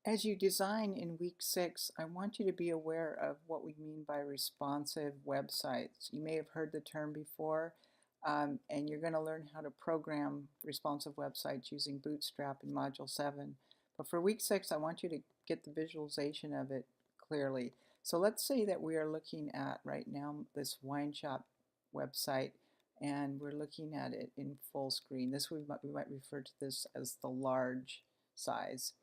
As you design in week 6, I want you to be aware of what we mean by responsive websites. You may have heard the term before, and you're going to learn how to program responsive websites using Bootstrap in Module 7. But for week 6, I want you to get the visualization of it clearly. So let's say that we are looking at right now this wine shop website, and we're looking at it in full screen. We might refer to this as the large size.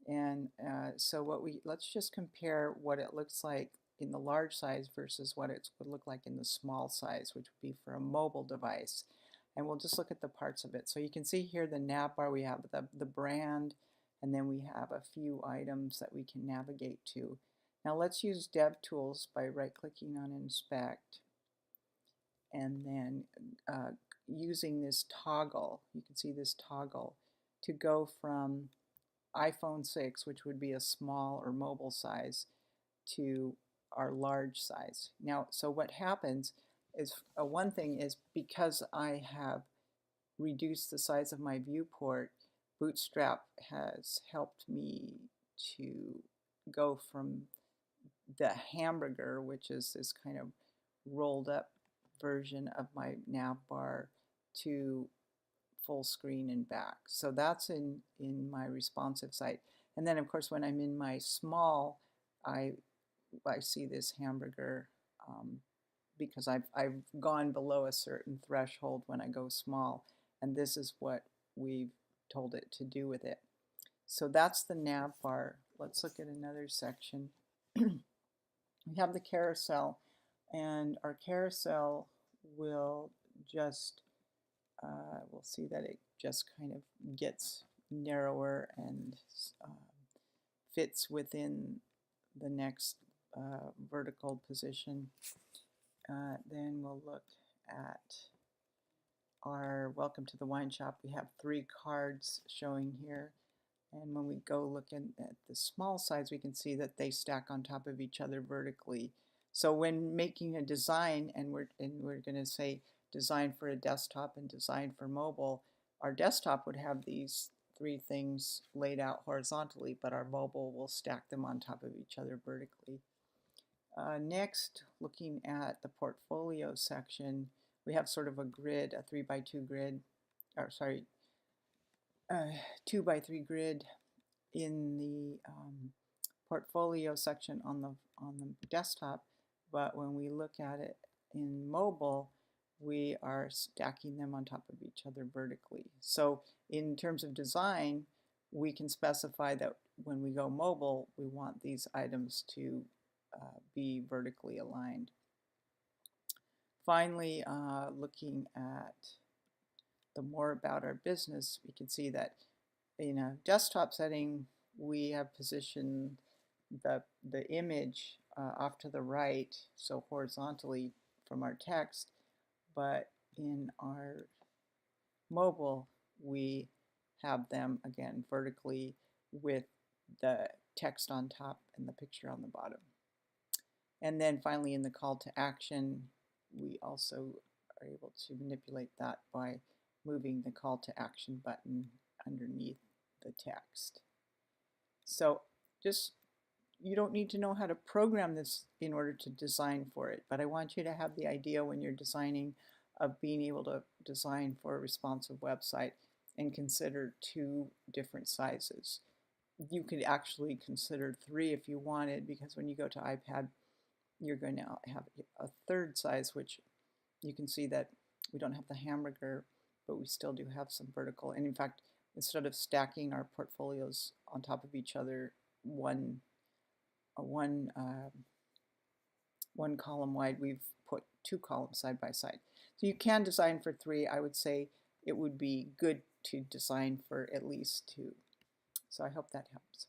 And so let's just compare what it looks like in the large size versus what it would look like in the small size, which would be for a mobile device. And we'll just look at the parts of it. So you can see here the nav bar, we have the brand, and then we have a few items that we can navigate to. Now let's use DevTools by right-clicking on Inspect, and then using this toggle, you can see this toggle, to go from iPhone 6, which would be a small or mobile size, to our large size. Now, so what happens is, one thing is, because I have reduced the size of my viewport, Bootstrap has helped me to go from the hamburger, which is this kind of rolled up version of my nav bar, to full screen and back. So that's in my responsive site. And then of course when I'm in my small, I see this hamburger because I've gone below a certain threshold when I go small, and this is what we've told it to do with it. So that's the nav bar. Let's look at another section. We have the carousel, and our carousel will just we'll see that it just kind of gets narrower and fits within the next vertical position. Then we'll look at our Welcome to the Wine Shop. We have 3 cards showing here, and when we go look at the small size, we can see that they stack on top of each other vertically. So when making a design, and we're going to say design for a desktop and design for mobile, our desktop would have these 3 things laid out horizontally, but our mobile will stack them on top of each other vertically. Next, looking at the portfolio section, we have sort of a grid, a 3x2 grid, or sorry, 2x3 grid in the portfolio section on the desktop, but when we look at it in mobile, we are stacking them on top of each other vertically. So in terms of design, we can specify that when we go mobile, we want these items to be vertically aligned. Finally, looking at the more about our business, we can see that in a desktop setting, we have positioned the image off to the right, so horizontally from our text, but in our mobile, we have them again vertically with the text on top and the picture on the bottom. And then finally in the call to action, we also are able to manipulate that by moving the call to action button underneath the text. So you don't need to know how to program this in order to design for it, but I want you to have the idea when you're designing of being able to design for a responsive website and consider 2 different sizes. You could actually consider 3 if you wanted, because when you go to iPad, you're going to have a 3rd size, which you can see that we don't have the hamburger, but we still do have some vertical. And in fact, instead of stacking our portfolios on top of each other, one column wide, we've put 2 columns side by side. So you can design for 3. I would say it would be good to design for at least 2. So I hope that helps.